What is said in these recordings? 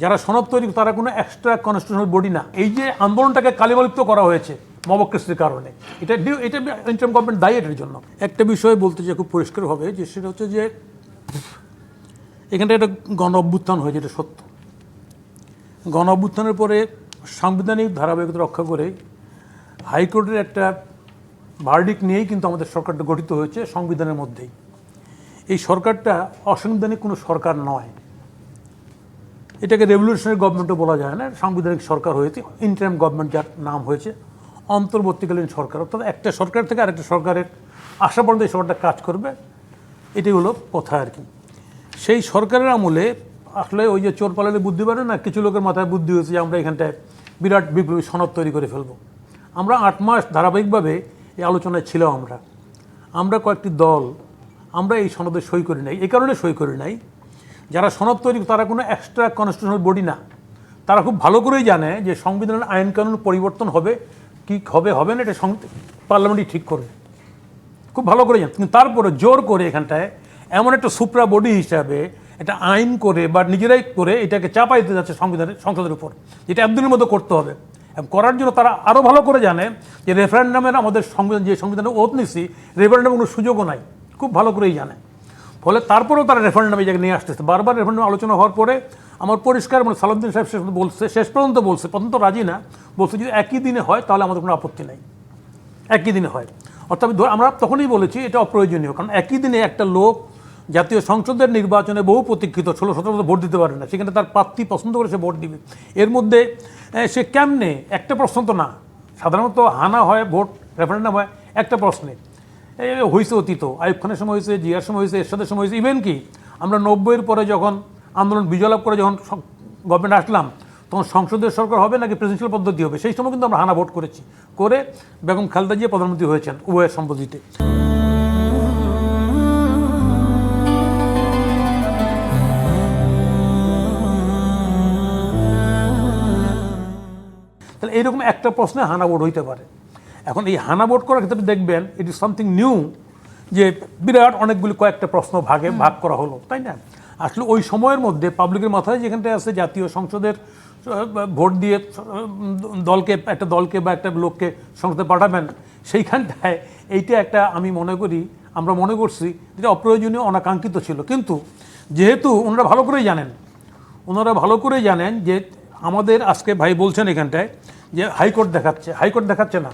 যারা সনদ তৈরি তারা কোনো এক্সট্রা কনস্টিটিউশনাল বডি না। এই যে আন্দোলনটাকে কালিমালিপ্ত করা হয়েছে মবক্রেসির কারণে, এটা ইন্টারিম গভর্নমেন্ট দায়ী এটার জন্য। একটা বিষয় বলতে যে খুব পরিষ্কার হবে যে সেটা হচ্ছে যে এখানটা একটা গণ অভ্যুত্থান হয়েছে, এটা সত্য। গণ অভ্যুত্থানের পরে সাংবিধানিক ধারাবাহিকতা রক্ষা করে হাইকোর্টের একটা ভার্ডিক্ট নিয়েই কিন্তু আমাদের সরকারটা গঠিত হয়েছে সংবিধানের মধ্যেই। এই সরকারটা অসাংবিধানিক কোনো সরকার নয়, এটাকে রেভলিউশনারি গভর্নমেন্টও বলা যায় না, সাংবিধানিক সরকার হয়েছে। ইন্টারিম গভর্নমেন্ট যার নাম হয়েছে অন্তর্বর্তীকালীন সরকার, অর্থাৎ একটা সরকার থেকে আরেকটা সরকারের আশা পর্যন্ত এই সরকারটা কাজ করবে, এটাই হলো কথা আর কি। সেই সরকারের আমলে আসলে ওই যে চোর পালালে বুদ্ধি পারে না, কিছু লোকের মাথায় বুদ্ধি হয়েছে যে আমরা এখানটায় বিরাট বিপ্লবী সনদ তৈরি করে ফেলবো। আমরা 8 মাস ধারাবাহিকভাবে এই আলোচনায় ছিলাম। আমরা কয়েকটি দল আমরা এই সনদে সই করি নাই। এই কারণে সই করি নাই, যারা সনদ তৈরি তারা কোনো এক্সট্রা কনস্টিটিউশনাল বডি না। তারা খুব ভালো করেই জানে যে সংবিধানের আইন কানুন পরিবর্তন হবে কি হবে না, এটা পার্লামেন্টই ঠিক করবে, খুব ভালো করে জানে। কিন্তু তারপরে জোর করে এখানটায় এমন একটা সুপ্রা বডি হিসাবে এটা আইন করে বা নিজেরাই করে এটাকে চাপাই দিতে যাচ্ছে সংসদের উপর, যেটা একদিনের মধ্যে করতে হবে। এবং করার জন্য তারা আরও ভালো করে জানে যে রেফারেন্ডামের আমাদের সংবিধান, যে সংবিধানে ওত নিছি, রেফারেন্ডামের কোনো সুযোগও নাই, খুব ভালো করেই জানে। ফলে তারপরেও তারা রেফারেন্ডামে এই জায়গায় নিয়ে আসতেছে। বারবার রেফারেন্ডাম আলোচনা হওয়ার পরে আমার পরিষ্কার মানে সালাউদ্দিন সাহেব শেষ পর্যন্ত বলছে, প্রথম তো রাজি না, বলছে যদি একই দিনে হয় তাহলে আমাদের কোনো আপত্তি নাই, একই দিনে হয়। অর্থাৎ আমরা তখনই বলেছি এটা অপ্রয়োজনীয়, কারণ একই দিনে একটা লোক জাতীয় সংসদের নির্বাচনে বহু প্রতীক্ষিত 16-17 ভোট দিতে পারে না, সেখানে তার প্রার্থী পছন্দ করে সে ভোট দিবে। এর মধ্যে সে কেমনে, একটা প্রশ্ন তো না, সাধারণত হানা হয় ভোট, রেফারেন্ডাম হয় একটা প্রশ্নে। হয়েছে অতীত, আইয়ুব খানের সময় হয়েছে, জিয়ার সময় হয়েছে, এরশাদের সময় হয়েছে, ইভেন কি আমরা 90-এর পরে যখন আন্দোলন বিজয় লাভ করে যখন গভর্নমেন্ট আসলাম, তখন সংসদের সরকার হবে নাকি প্রেসিডেন্সিয়াল পদ্ধতি হবে, সেই সময় কিন্তু আমরা হানা ভোট করেছি, করে বেগম খালেদা জিয়া প্রধানমন্ত্রী হয়েছেন উভয়ের সম্পত্তিতে। তাহলে এইরকম একটা প্রশ্নে হানা ভোট হইতে পারে। এখন এই হানা ভোট করার ক্ষেত্রে দেখবেন ইট ইজ সামথিং নিউ, যে বিরাট অনেকগুলি কয়েকটা প্রশ্ন ভাগ করা হলো, তাই না? আসলে ওই সময়ের মধ্যে পাবলিকের মাথায় যেখানটায় আছে জাতীয় সংসদের ভোট দিয়ে একটা দলকে বা একটা লোককে সংসদে পাঠাবেন, সেইখানটায় এইটা একটা আমরা মনে করছি যেটা অপ্রয়োজনীয়, অনাকাঙ্ক্ষিত ছিল। কিন্তু যেহেতু ওনারা ভালো করেই জানেন যে আমাদের আজকে ভাই বলছেন এখানটায় যে হাইকোর্ট দেখাচ্ছে না,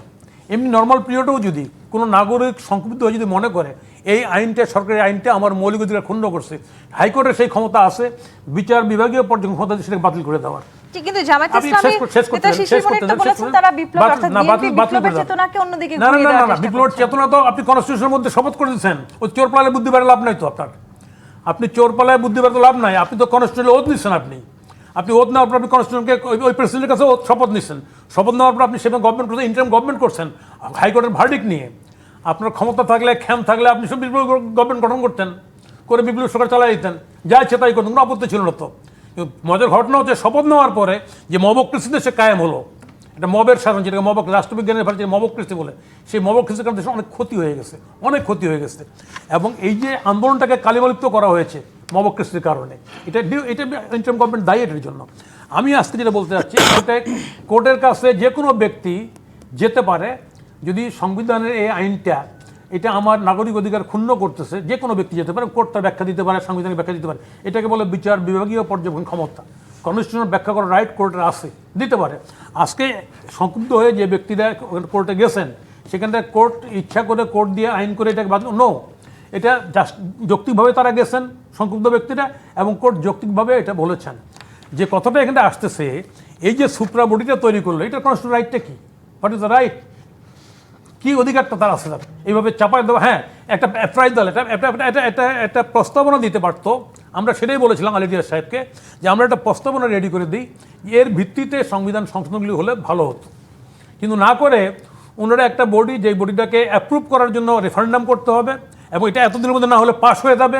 এমনি নর্মাল পিরিয়ডেও যদি কোনো নাগরিক সংক্ষুব্ধ হয়ে যদি মনে করে এই আইনটা, সরকারি আইনটা আমার মৌলিক অধিকার ক্ষুণ্ণ করছে, হাইকোর্টের সেই ক্ষমতা আছে বিচার বিভাগীয় পর্যায়ে ক্ষমতা সেটাকে বাতিল করে দেওয়ার। কিন্তু জামায়াত ইসলামী নেতা শিশির মনির তো বলেছেন তারা বিপ্লব অর্থাৎ বিপ্লবের চেতনাকে অন্যদিকে ঘুরিয়ে দেওয়ার চেষ্টা করছেন। বিপ্লবের চেতনা তো আপনি কনস্টিটিউশনের মধ্যে শপথ করে দিয়েছেন, ওই চোর পালায় বুদ্ধি বাড়ে লাভ নাই তো আপনার। আপনি চোর পালায় বুদ্ধি বাড়তে লাভ নাই, আপনি তো কনস্টিটিউশনে ওত নিচ্ছেন। আপনি ওত নেওয়ার পর আপনি কনস্টিটিউশনকে ওই প্রেসিডেন্টের কাছে শপথ নিচ্ছেন, শপথ নেওয়ার পর আপনি সেখানে গভর্নমেন্ট করছেন, ইন্টারিম গভর্নমেন্ট করছেন হাইকোর্টের ভার্ডিক্ট নিয়ে। আপনার ক্ষমতা থাকলে, ক্ষম থাকলে আপনি সব বিপ্লবী গভর্নমেন্ট গঠন করতেন, করে বিপ্লবী সরকার চালাই দিতেন, যা ইচ্ছে তাই করতেন, কোনো আপত্তি ছিল না তো। মজার ঘটনা হচ্ছে শপথ নেওয়ার পরে যে মবক্রেসিতে সে কায়েম হলো, এটা মবের শাসন, যেটাকে রাষ্ট্রবিজ্ঞানের ভাষায় মবক্রেসি বলে, সেই মবক্রেসির কারণে দেশে অনেক ক্ষতি হয়ে গেছে। এবং এই যে আন্দোলনটাকে কালিমালিপ্ত করা হয়েছে মবক্রেসির কারণে, এটা ইন্টারিম গভর্নমেন্ট দায়ী এটার জন্য। আমি আজকে যেটা বলতে চাচ্ছি, কোর্টের কাছে যে কোনো ব্যক্তি যেতে পারে যদি সংবিধানের এই আইনটা এটা আমার নাগরিক অধিকার ক্ষুণ্ণ করতেছে, যে কোনো ব্যক্তি যেতে পারে, কোর্ট তার ব্যাখ্যা দিতে পারে, সাংবিধানিক ব্যাখ্যা দিতে পারে। এটাকে বলে বিচার বিভাগীয় পর্যবেক্ষণ ক্ষমতা, কনস্টিটিউশনাল ব্যাখ্যা করার রাইট কোর্টের আছে, দিতে পারে। আজকে সংক্ষুব্ধ হয়ে যে ব্যক্তিরা কোর্টে গেছেন, সেখানটায় কোর্ট ইচ্ছা করে কোর্ট দিয়ে আইন করে এটাকে এটা যৌক্তিকভাবে তারা গেছেন সংক্ষুব্ধ ব্যক্তিরা, এবং কোর্ট যৌক্তিকভাবে এটা বলেছেন। যে কথাটা এখানে আসতেছে, এই যে সুপ্রা বডিটা তৈরি করলো, এটার কনস্টিটিউশনাল রাইটটা কি? What is the right? কি অধিকারটা তার আছে এইভাবে চাপায় দেওয়া? হ্যাঁ, একটা প্রাইজ দল একটা প্রস্তাবনা দিতে পারতো। আমরা সেটাই বলেছিলাম আলিরিয়াজ সাহেবকে যে আমরা একটা প্রস্তাবনা রেডি করে দিই, এর ভিত্তিতে সংবিধান সংশোধনগুলি হলে ভালো হতো। কিন্তু না করে ওনারা একটা বডি, যেই বডিটাকে অ্যাপ্রুভ করার জন্য রেফারেন্ডাম করতে হবে, এবং এটা এতদিনের মধ্যে না হলে পাস হয়ে যাবে।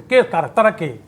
কে তারা কে?